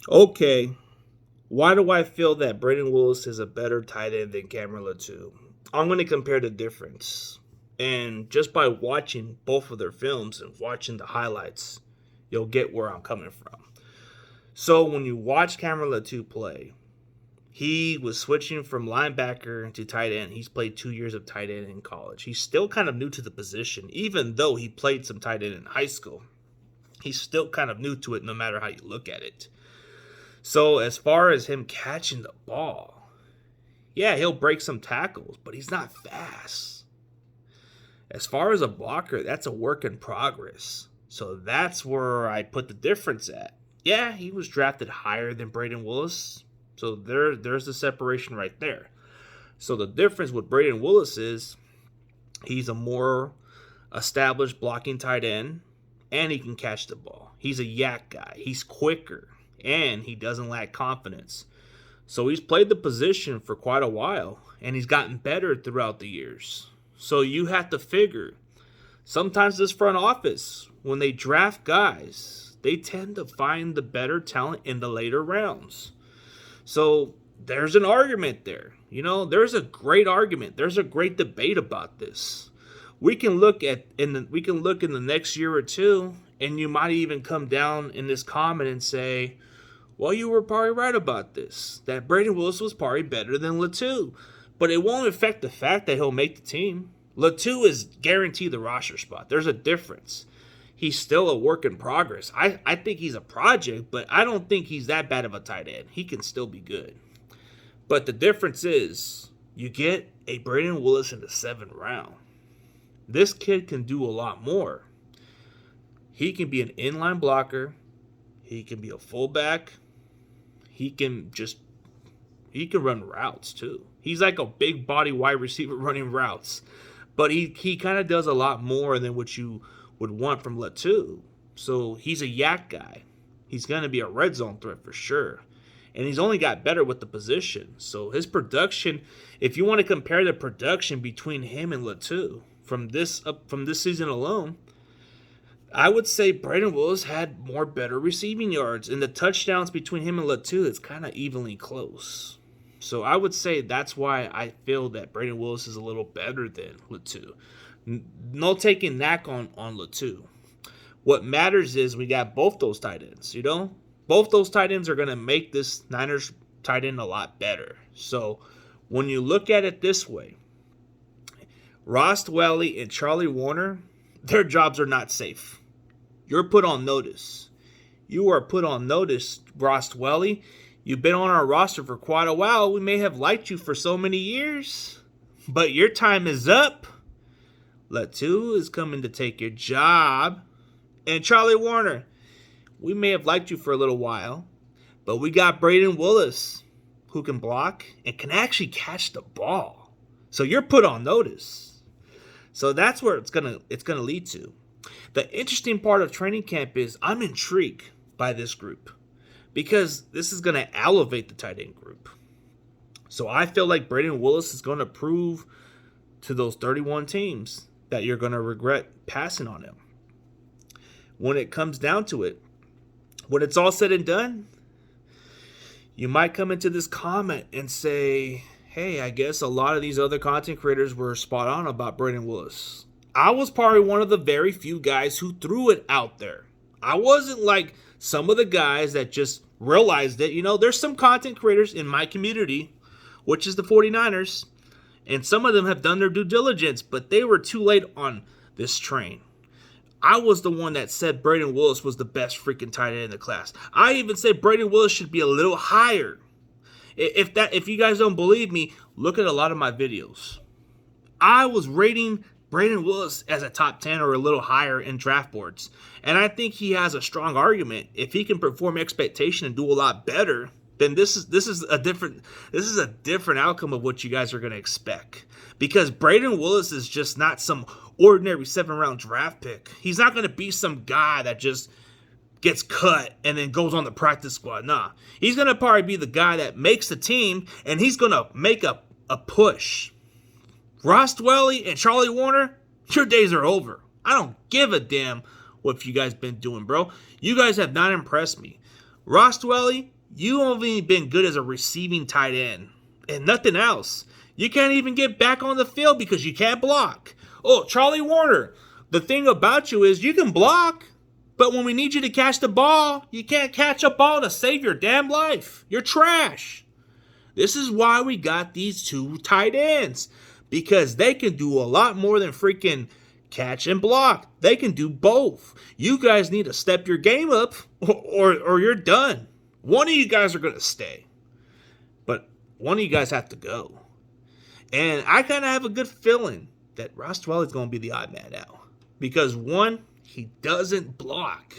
Okay, why do I feel that Brayden Willis is a better tight end than Cameron Latu? I'm going to compare the difference. And just by watching both of their films and watching the highlights, you'll get where I'm coming from. So when you watch Cameron Latu play, he was switching from linebacker to tight end. He's played 2 years of tight end in college. He's still kind of new to the position, even though he played some tight end in high school. He's still kind of new to it no matter how you look at it. So as far as him catching the ball, yeah, he'll break some tackles, but he's not fast. As far as a blocker, that's a work in progress. So that's where I put the difference at. Yeah, he was drafted higher than Brayden Willis. So there's the separation right there. So the difference with Brayden Willis is he's a more established blocking tight end, and he can catch the ball. He's a yak guy. He's quicker, and he doesn't lack confidence. So he's played the position for quite a while, and he's gotten better throughout the years. So you have to figure, sometimes this front office, when they draft guys, they tend to find the better talent in the later rounds. So there's an argument there. There's a great argument. There's a great debate about this. We can look in the next year or two, and you might even come down in this comment and say, well, you were probably right about this. That Brayden Willis was probably better than Latu. But it won't affect the fact that he'll make the team. Latu is guaranteed the roster spot. There's a difference. He's still a work in progress. I think he's a project, but I don't think he's that bad of a tight end. He can still be good. But the difference is you get a Brayden Willis in the 7th round. This kid can do a lot more. He can be an inline blocker. He can be a fullback. He can run routes too. He's like a big body wide receiver running routes. But he kind of does a lot more than what you would want from Latu. So he's a yak guy. He's going to be a red zone threat for sure. And he's only got better with the position. So his production, if you want to compare the production between him and Latu from this season alone, I would say Brayden Willis had more better receiving yards. And the touchdowns between him and Latu, it's kind of evenly close. So I would say that's why I feel that Brayden Willis is a little better than Latu. No taking knack on Latu. What matters is we got both those tight ends, Both those tight ends are going to make this Niners tight end a lot better. So when you look at it this way, Ross Dwelley and Charlie Warner, their jobs are not safe. You're put on notice. You are put on notice, Ross Dwelley. You've been on our roster for quite a while. We may have liked you for so many years, but your time is up. Latu is coming to take your job. And Charlie Warner, we may have liked you for a little while, but we got Brayden Willis who can block and can actually catch the ball. So you're put on notice. So that's where it's gonna lead to. The interesting part of training camp is I'm intrigued by this group because this is going to elevate the tight end group. So I feel like Brayden Willis is going to prove to those 31 teams that you're going to regret passing on him. When it comes down to it, when it's all said and done, you might come into this comment and say, hey, I guess a lot of these other content creators were spot on about Brayden Willis. I was probably one of the very few guys who threw it out there. I wasn't like some of the guys that just realized it. There's some content creators in my community, which is the 49ers, and some of them have done their due diligence, but they were too late on this train. I was the one that said Brayden Willis was the best freaking tight end in the class. I even said Brayden Willis should be a little higher. If you guys don't believe me, look at a lot of my videos. I was rating Brayden Willis as a top 10 or a little higher in draft boards. And I think he has a strong argument. If he can perform expectation and do a lot better, then this is a different outcome of what you guys are going to expect. Because Brayden Willis is just not some ordinary 7th-round draft pick. He's not going to be some guy that just gets cut and then goes on the practice squad. Nah. He's going to probably be the guy that makes the team, and he's going to make a push. Ross Dwelley and Charlie Warner, your days are over. I don't give a damn what you guys been doing, bro. You guys have not impressed me. Ross Dwelley, You only been good as a receiving tight end and nothing else. You can't even get back on the field because you can't block. Oh, Charlie Warner, the thing about you is you can block, but when we need you to catch the ball, you can't catch a ball to save your damn life. You're trash. This is why we got these two tight ends, because they can do a lot more than freaking catch and block. They can do both. You guys need to step your game up or you're done. One of you guys are going to stay, but one of you guys have to go. And I kind of have a good feeling that Ross Dwelley's going to be the odd man out. Because one, he doesn't block.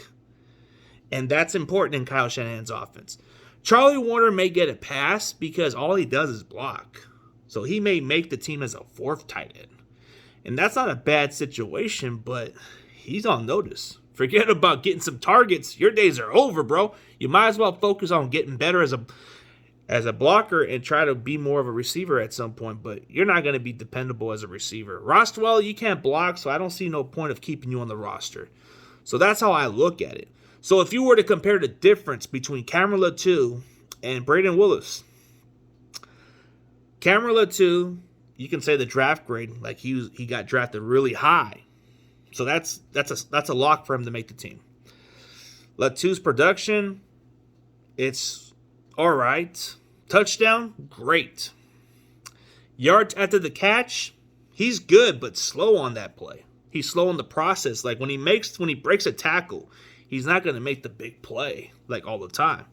And that's important in Kyle Shanahan's offense. Charlie Warner may get a pass because all he does is block. So he may make the team as a fourth tight end. And that's not a bad situation, but he's on notice. Forget about getting some targets. Your days are over, bro. You might as well focus on getting better as a blocker and try to be more of a receiver at some point, but you're not going to be dependable as a receiver. Ross Dwelley, you can't block, so I don't see no point of keeping you on the roster. So that's how I look at it. So if you were to compare the difference between Cameron Latu and Brayden Willis, Cameron Latu, you can say the draft grade, like he got drafted really high. So that's a lock for him to make the team. Latu's production, it's all right. Touchdown, great. Yards after the catch, he's good, but slow on that play. He's slow in the process. Like when he breaks a tackle, he's not going to make the big play like all the time.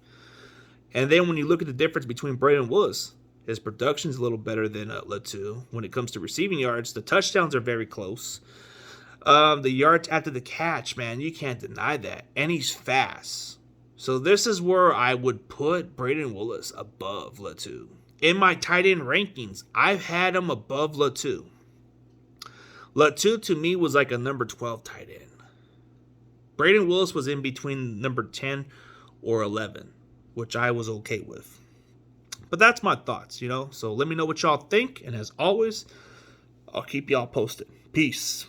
And then when you look at the difference between Brayden Willis, his production's a little better than Latu. When it comes to receiving yards, the touchdowns are very close. The yards after the catch, man, you can't deny that. And he's fast. So this is where I would put Brayden Willis above Latu. In my tight end rankings, I've had him above Latu. Latu to me was like a number 12 tight end. Brayden Willis was in between number 10 or 11, which I was okay with. But that's my thoughts, So let me know what y'all think. And as always, I'll keep y'all posted. Peace.